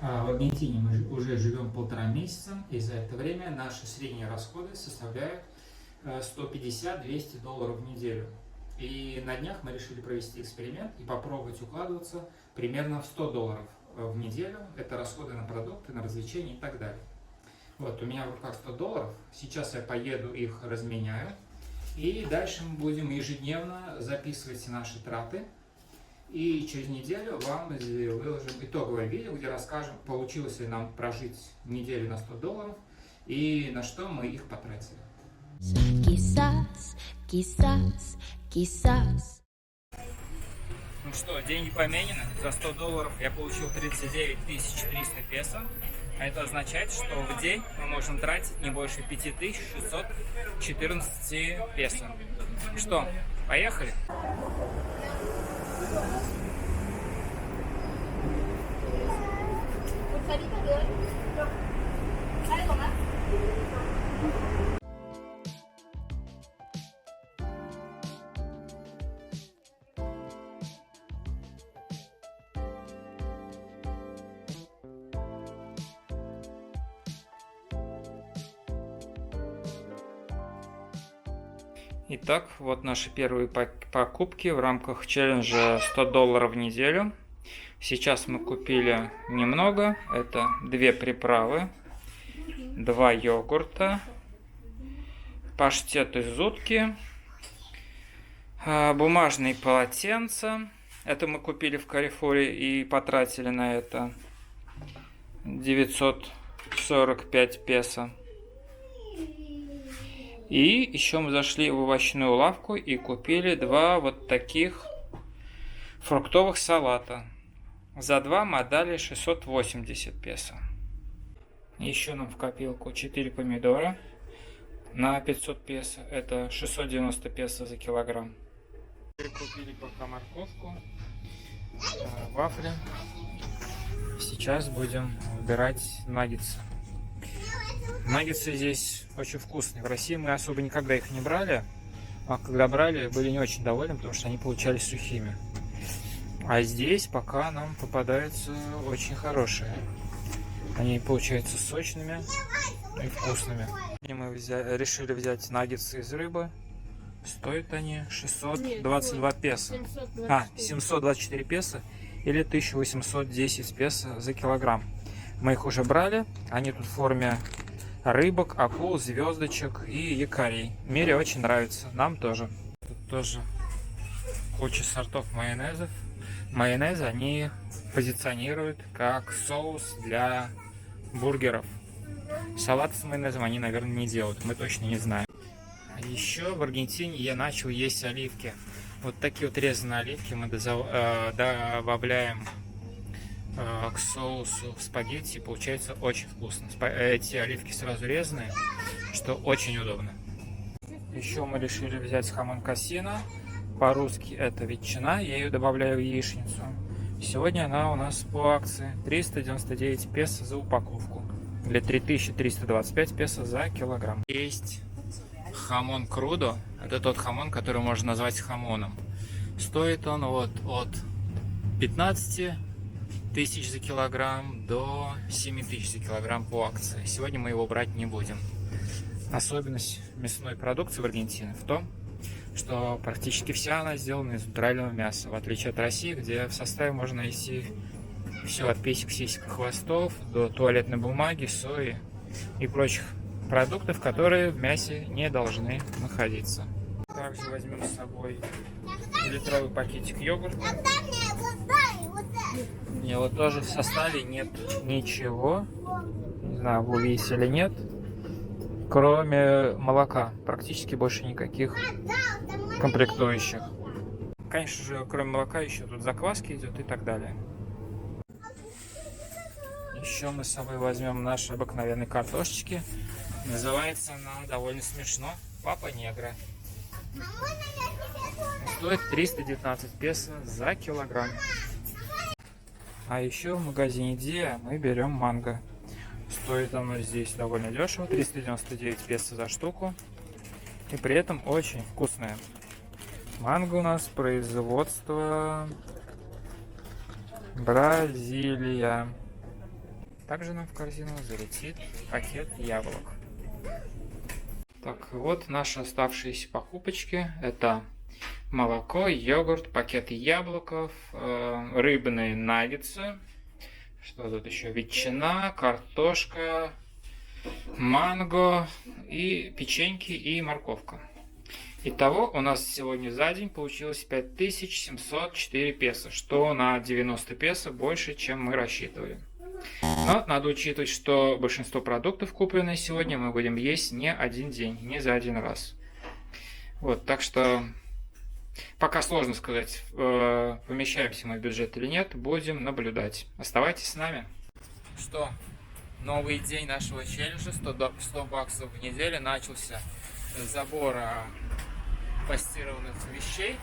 В Аргентине мы уже живем 1,5 месяца, и за это время наши средние расходы составляют 150-200 долларов в неделю. И на днях мы решили провести эксперимент и попробовать укладываться примерно в 100 долларов в неделю. Это расходы на продукты, на развлечения и так далее. Вот, у меня в руках 100 долларов. Сейчас я поеду их разменяю. И дальше мы будем ежедневно записывать наши траты. И через неделю вам выложим итоговое видео, где расскажем, получилось ли нам прожить неделю на 100 долларов и на что мы их потратили. Quizás. Ну что, деньги поменены. За 100 долларов я получил 39 300 песо. А это означает, что в день мы можем тратить не больше 5614 песо. Что, поехали? Итак, вот наши первые покупки в рамках челленджа 100 долларов в неделю. Сейчас мы купили немного. Это 2 приправы, 2 йогурта, паштет из утки, бумажные полотенца. Это мы купили в Карифоре и потратили на это 945 песо. И еще мы зашли в овощную лавку и купили 2 вот таких фруктовых салата. За 2 мы отдали 680 песо. Еще нам в копилку 4 помидора на 500 песо. Это 690 песо за килограмм. Купили пока морковку, вафли. Сейчас будем выбирать наггетсы. Наггетсы здесь очень вкусные. В России мы особо никогда их не брали. А когда брали, были не очень довольны, потому что они получались сухими. А здесь пока нам попадаются очень хорошие. Они получаются сочными и вкусными. И мы решили взять наггетсы из рыбы. Стоят они 622 песо. 724 песо или 1810 песо за килограмм. Мы их уже брали. Они тут в форме рыбок, акул, звездочек и якорей. Мире очень нравится, нам тоже. Тут тоже куча сортов майонезов. Майонезы они позиционируют как соус для бургеров. Салат с майонезом они, наверное, не делают, мы точно не знаем. Еще в Аргентине я начал есть оливки. Вот такие вот резаные оливки мы добавляем к соусу спагетти, получается очень вкусно. Эти оливки сразу резаные, что очень удобно. Еще мы решили взять хамон кассино. По-русски это ветчина, я ее добавляю в яичницу. Сегодня она у нас по акции 399 песо за упаковку или 3325 песо за килограмм. Есть хамон крудо, это тот хамон, который можно назвать хамоном. Стоит он вот от 15 тысяч за килограмм до 7 тысяч за килограмм по акции. Сегодня мы его брать не будем. Особенность мясной продукции в Аргентине в том, что практически вся она сделана из натурального мяса, в отличие от России, где в составе можно найти все от песек, сисек, хвостов до туалетной бумаги, сои и прочих продуктов, которые в мясе не должны находиться. Также возьмем с собой литровый пакетик йогурта. И вот тоже в составе нет ничего, не знаю, вы увидите или нет, кроме молока. Практически больше никаких комплектующих. Конечно же, кроме молока еще тут закваски идет и так далее. Еще мы с собой возьмем наши обыкновенные картошечки. Называется она довольно смешно Папа Негра. Стоит 319 песо за килограмм. А еще в магазине Диа мы берем манго. Стоит оно здесь довольно дешево, 399 песо за штуку. И при этом очень вкусное. Манго у нас производство Бразилия. Также нам в корзину залетит пакет яблок. Так, вот наши оставшиеся покупочки. Это молоко, йогурт, пакет яблоков, рыбные наггетсы. Что тут еще? Ветчина, картошка, манго и печеньки и морковка. Итого у нас сегодня за день получилось 5704 песо, что на 90 песо больше, чем мы рассчитывали. Но надо учитывать, что большинство продуктов, купленные сегодня, мы будем есть не один день, не за один раз. Вот, так что пока сложно сказать, помещаемся мы в бюджет или нет, будем наблюдать. Оставайтесь с нами. Что, новый день нашего челленджа, 100 баксов в неделю, начался с забора постированных вещей.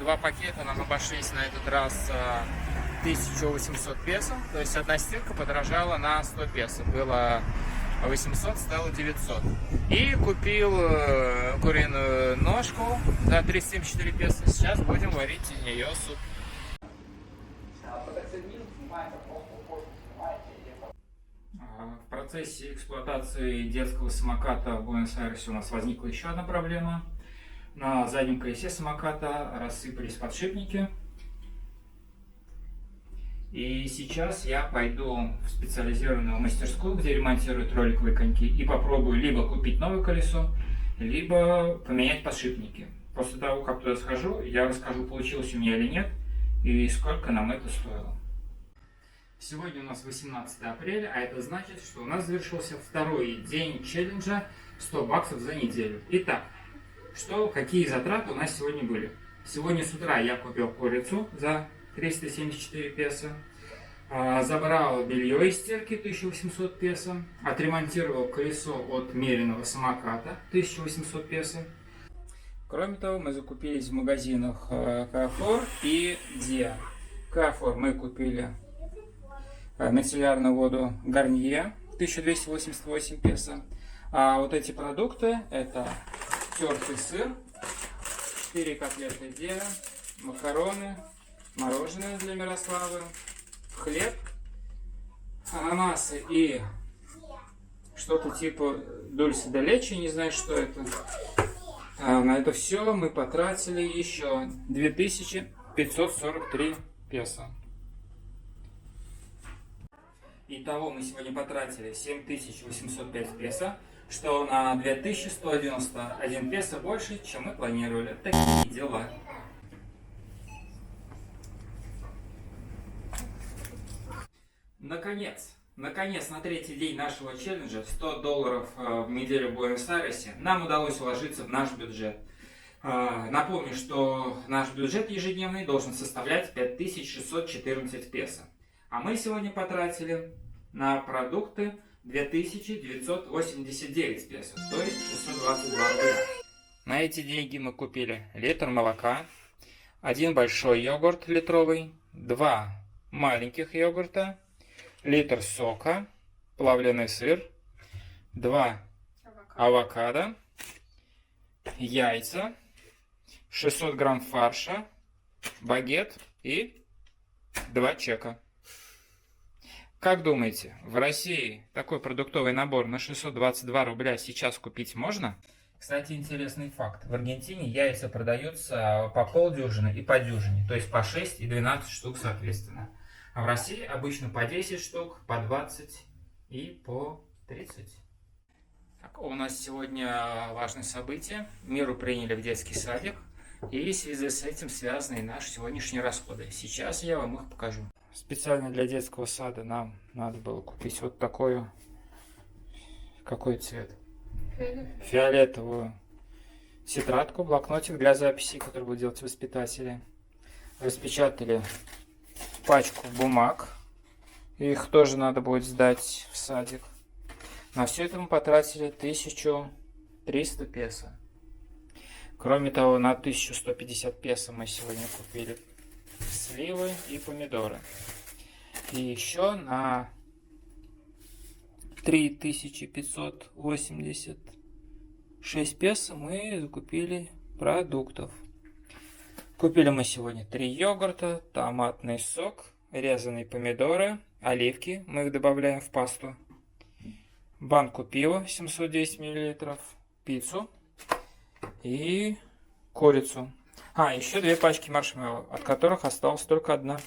Два пакета нам обошлись на этот раз 1800 песо, то есть одна стирка подорожала на 100 песо. Было 800, стало 900. И купил куриную ножку за 374 песо. Сейчас будем варить из нее суп. В процессе эксплуатации детского самоката в Буэнос-Айресе у нас возникла еще одна проблема. На заднем колесе самоката рассыпались подшипники. И сейчас я пойду в специализированную мастерскую, где ремонтируют роликовые коньки, и попробую либо купить новое колесо, либо поменять подшипники. После того, как туда схожу, я расскажу, получилось у меня или нет, и сколько нам это стоило. Сегодня у нас 18 апреля, а это значит, что у нас завершился второй день челленджа 100 баксов за неделю. Итак, какие затраты у нас сегодня были? Сегодня с утра я купил курицу за 374 песо, забрал белье из стирки 1800 песо, отремонтировал колесо от меренного самоката 1800 песо. Кроме того, мы закупились в магазинах Carrefour и Dia. В Carrefour мы купили мицеллярную воду Garnier 1288 песо. А вот эти продукты — это тертый сыр, 4 котлеты Dia, макароны, мороженое для Мирославы, хлеб, ананасы и что-то типа дульсе де лечи, не знаю, что это. На это все мы потратили еще 2543 песо. Итого мы сегодня потратили 7805 песо, что на 2191 песо больше, чем мы планировали. Такие дела. Наконец, на третий день нашего челленджа, $100 в неделю в Буэнос-Айресе, нам удалось уложиться в наш бюджет. Напомню, что наш бюджет ежедневный должен составлять 5614 песо. А мы сегодня потратили на продукты 2989 песо, то есть 622 рубля. На эти деньги мы купили литр молока, один большой йогурт литровый, два маленьких йогурта, литр сока, плавленый сыр, 2 авокадо, яйца, 600 грамм фарша, багет и 2 чека. Как думаете, в России такой продуктовый набор на 622 рубля сейчас купить можно? Кстати, интересный факт. В Аргентине яйца продаются по полдюжины и по дюжине, то есть по 6 и 12 штук соответственно. А в России обычно по 10 штук, по 20 и по 30. Так, у нас сегодня важное событие. Миру приняли в детский садик. И в связи с этим связаны наши сегодняшние расходы. Сейчас я вам их покажу. Специально для детского сада нам надо было купить вот такую. Какой цвет? Фиолетовую тетрадку, блокнотик для записей, который будут делать воспитатели. Распечатали пачку бумаг. Их тоже надо будет сдать в садик. На все это мы потратили 1300 песо. Кроме того, на 1150 песо мы сегодня купили сливы и помидоры. И еще на 3586 песо мы закупили продуктов. Купили мы сегодня 3 йогурта, томатный сок, резаные помидоры, оливки, мы их добавляем в пасту, банку пива 710 мл, пиццу и курицу. Еще 2 пачки маршмеллоу, от которых осталась только одна.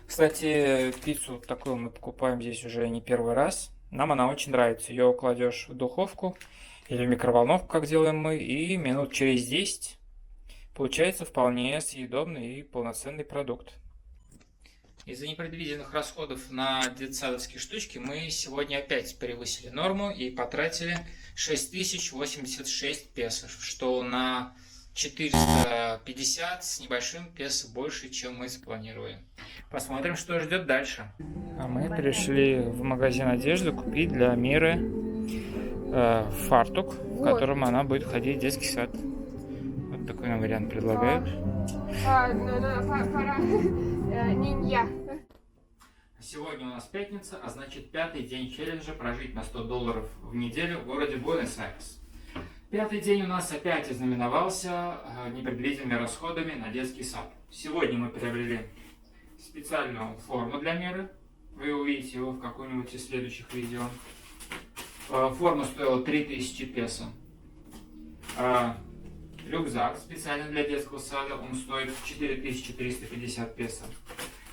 Кстати, пиццу такую мы покупаем здесь уже не первый раз. Нам она очень нравится. Ее кладешь в духовку или в микроволновку, как делаем мы, и минут через 10 получается вполне съедобный и полноценный продукт. Из-за непредвиденных расходов на детсадовские штучки мы сегодня опять превысили норму и потратили 6086 песо, что на 450 с небольшим песо больше, чем мы запланировали. Посмотрим, что ждет дальше. А мы пришли в магазин одежды купить для Миры фартук, в котором она будет ходить в детский сад. Вот такой нам вариант предлагают. Сегодня у нас пятница, а значит 5-й день челленджа прожить на $100 в неделю в городе Буэнос-Айрес. 5-й день у нас опять ознаменовался непредвиденными расходами на детский сад. Сегодня мы приобрели специальную форму для Миры. Вы увидите его в каком-нибудь из следующих видео. Форма стоила 3000 песо. Рюкзак специально для детского сада, он стоит 4350 песо.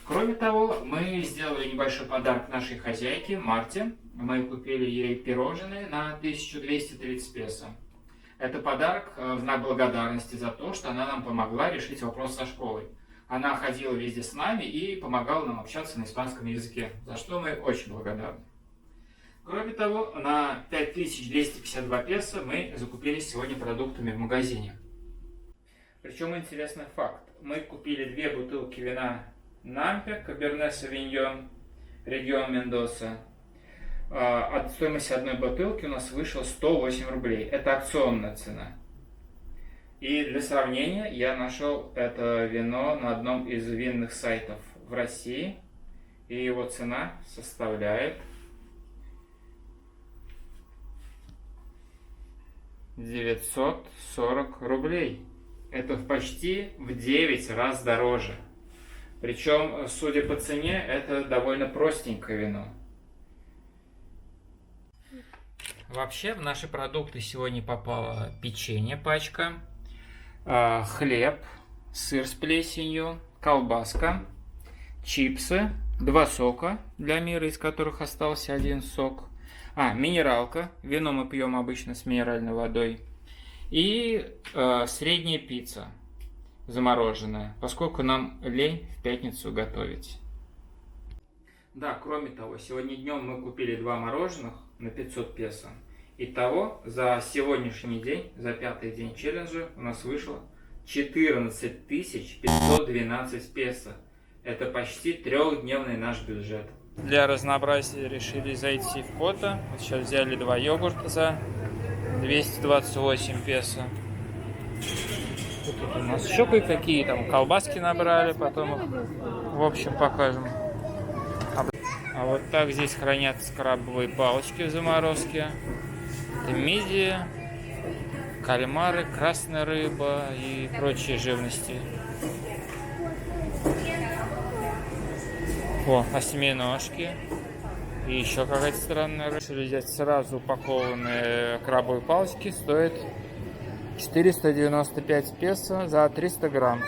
Кроме того, мы сделали небольшой подарок нашей хозяйке Марте. Мы купили ей пирожные на 1230 песо. Это подарок в знак благодарности за то, что она нам помогла решить вопрос со школой. Она ходила везде с нами и помогала нам общаться на испанском языке, за что мы очень благодарны. Кроме того, на 5252 песо мы закупились сегодня продуктами в магазине. Причем интересный факт. Мы купили 2 бутылки вина Нампе, Каберне Савиньон, регион Мендоса. От стоимости одной бутылки у нас вышло 108 рублей. Это акционная цена. И для сравнения я нашел это вино на одном из винных сайтов в России. И его цена составляет 940 рублей. Это почти в 9 раз дороже. Причем, судя по цене, это довольно простенькое вино. Вообще в наши продукты сегодня попало печенье пачка, хлеб, сыр с плесенью, колбаска, чипсы, 2 сока для Миры, из которых остался 1 сок, минералка, вино мы пьем обычно с минеральной водой, и средняя пицца замороженная, поскольку нам лень в пятницу готовить. Да, кроме того, сегодня днем мы купили 2 мороженых на 500 песо. Итого, за сегодняшний день, за 5-й день челленджа, у нас вышло 14 512 песо. Это почти 3-дневный наш бюджет. Для разнообразия решили зайти в Кото. Вот сейчас взяли 2 йогурта за 228 песо. Тут у нас еще кое-какие там колбаски набрали, потом их в общем покажем. А вот так здесь хранятся крабовые палочки в заморозке. Это мидии, кальмары, красная рыба и прочие живности. Осьминожки. И еще какая-то странная рыба. Решили взять сразу упакованные крабовые палочки. Стоит 495 песо за 300 грамм.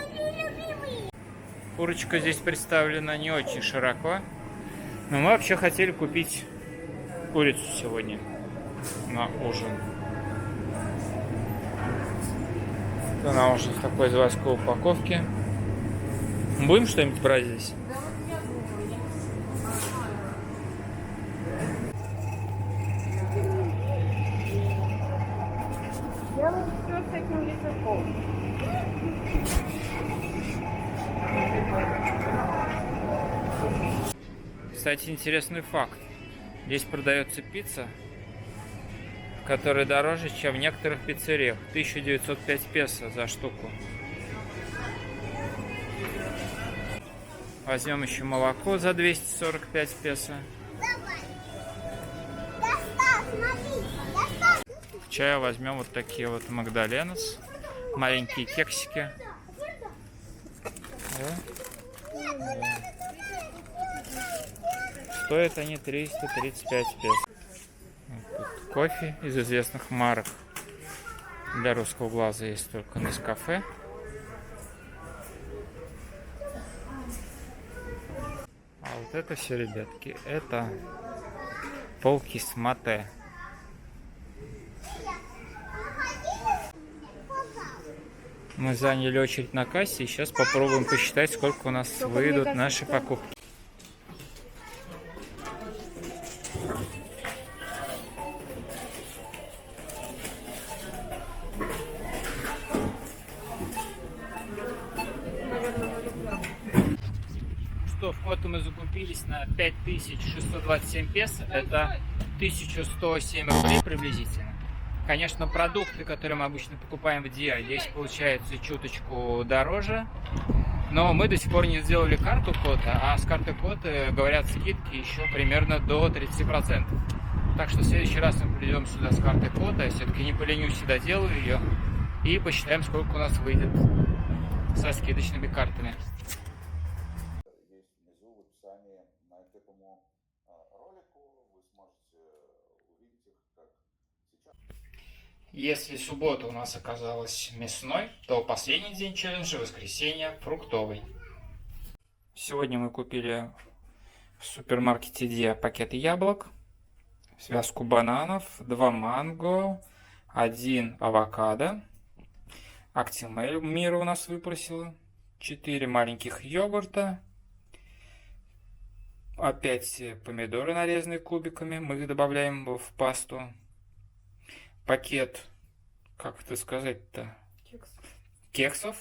Курочка здесь представлена не очень широко. Но мы вообще хотели купить курицу сегодня на ужин. Она уже в такой заводской упаковке. Будем что-нибудь брать здесь? Кстати, интересный факт. Здесь продается пицца, которая дороже, чем в некоторых пиццериях. 1905 песо за штуку. Возьмем еще молоко за 245 песо. В чай возьмем вот такие вот магдаленос. Маленькие кексики. стоят они 335 песо. Тут кофе из известных марок. Для русского глаза есть только Нескафе. А вот это все, ребятки, это полки с мате. Мы заняли очередь на кассе и сейчас попробуем посчитать, сколько у нас выйдут наши покупки. Что, вход мы закупились на 5627 песо, это 1107 рублей приблизительно. Конечно, продукты, которые мы обычно покупаем в Диа, здесь получается чуточку дороже. Но мы до сих пор не сделали карту Кота, а с карты Кота, говорят, скидки еще примерно до 30%. Так что в следующий раз мы придем сюда с картой Кота, я все-таки не поленюсь, сюда делаю ее, и посчитаем, сколько у нас выйдет со скидочными картами. Если суббота у нас оказалась мясной, то последний день челленджа — воскресенье — фруктовый. Сегодня мы купили в супермаркете Диа пакет яблок, связку бананов, 2 манго, 1 авокадо. Актимир у нас выпросила, 4 маленьких йогурта, опять помидоры, нарезанные кубиками, мы их добавляем в пасту. Пакет, как это сказать-то, кексов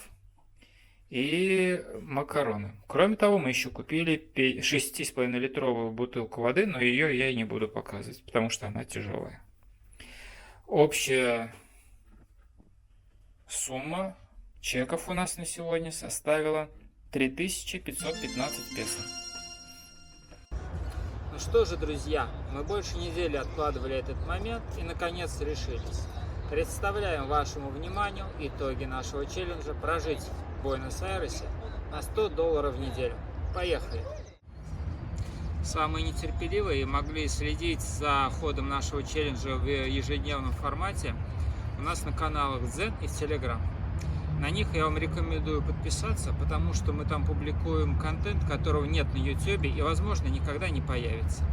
и макароны. Кроме того, мы еще купили 6,5-литровую бутылку воды, но ее я и не буду показывать, потому что она тяжелая. Общая сумма чеков у нас на сегодня составила 3515 песо. Ну что же, друзья, мы больше недели откладывали этот момент и наконец решились. Представляем вашему вниманию итоги нашего челленджа прожить в Буэнос-Айресе на $100 в неделю. Поехали! Самые нетерпеливые могли следить за ходом нашего челленджа в ежедневном формате у нас на каналах Zen и в Telegram. На них я вам рекомендую подписаться, потому что мы там публикуем контент, которого нет на YouTube и, возможно, никогда не появится.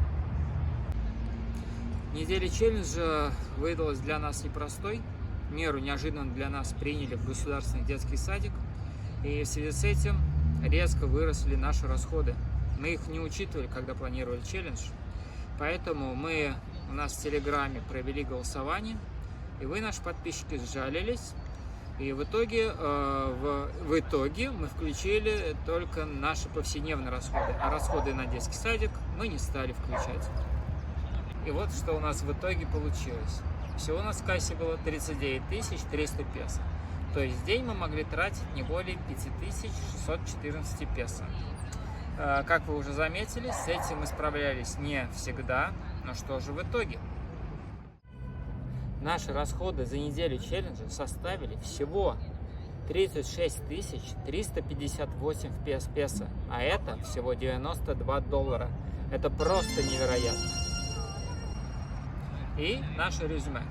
Неделя челленджа выдалась для нас непростой. Меру неожиданно для нас приняли в государственный детский садик. И в связи с этим резко выросли наши расходы. Мы их не учитывали, когда планировали челлендж. Поэтому мы у нас в Телеграме провели голосование. И вы, наши подписчики, сжалились. И в итоге мы включили только наши повседневные расходы, а расходы на детский садик мы не стали включать. И вот что у нас в итоге получилось. Всего у нас в кассе было 39 300 песо. То есть в день мы могли тратить не более 5614 песо. Как вы уже заметили, с этим мы справлялись не всегда. Но что же в итоге? Наши расходы за неделю челленджа составили всего 36 358 песо, а это всего $92. Это просто невероятно. И наше резюме.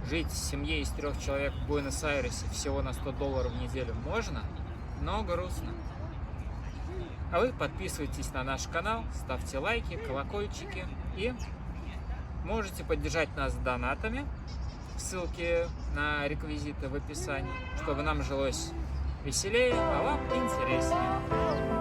Жить в семье из 3 человек в Буэнос-Айресе всего на $100 в неделю можно, но грустно. А вы подписывайтесь на наш канал, ставьте лайки, колокольчики и можете поддержать нас донатами. Ссылки на реквизиты в описании, чтобы нам жилось веселее, а вам интереснее.